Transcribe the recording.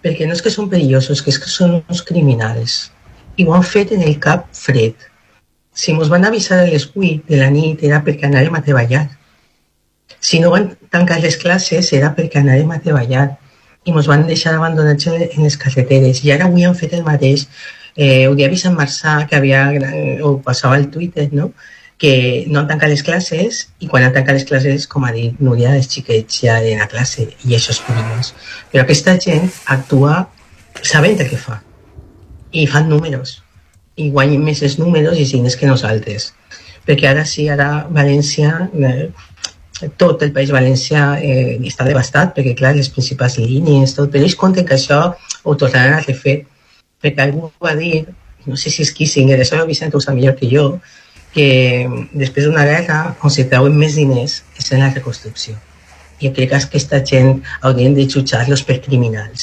perquè no és que són perillosos, que és que són uns criminals. I ho han fet en el cap fred. Si ens van avisar a les 8 de la nit era perquè anàrem a treballar. Si no van tancar les classes era perquè anàrem a treballar i ens van deixar abandonats en les carreteres. I ara avui han fet el mateix. Ho havia vist en Marçà, que ho passava al Twitter, no? Que no han tancat les classes i quan han tancat les classes, com ha dit Núria, els xiquets ja eren a classe i això és perillós. Però aquesta gent actua sabent el que fa i fan números i guanyen més els números i signes que nosaltres. Perquè ara sí, ara València, tot el País Valencià està devastat perquè clar, les principals línies, tot, però ells compten que això ho tornaran a refer perquè algú va dir, no sé si és Kissinger, això Vicent ho sap millor que jo, que després d'una guerra on se treuen més diners és en la reconstrucció. I crec que aquesta gent haurien de jutjar-los per criminals.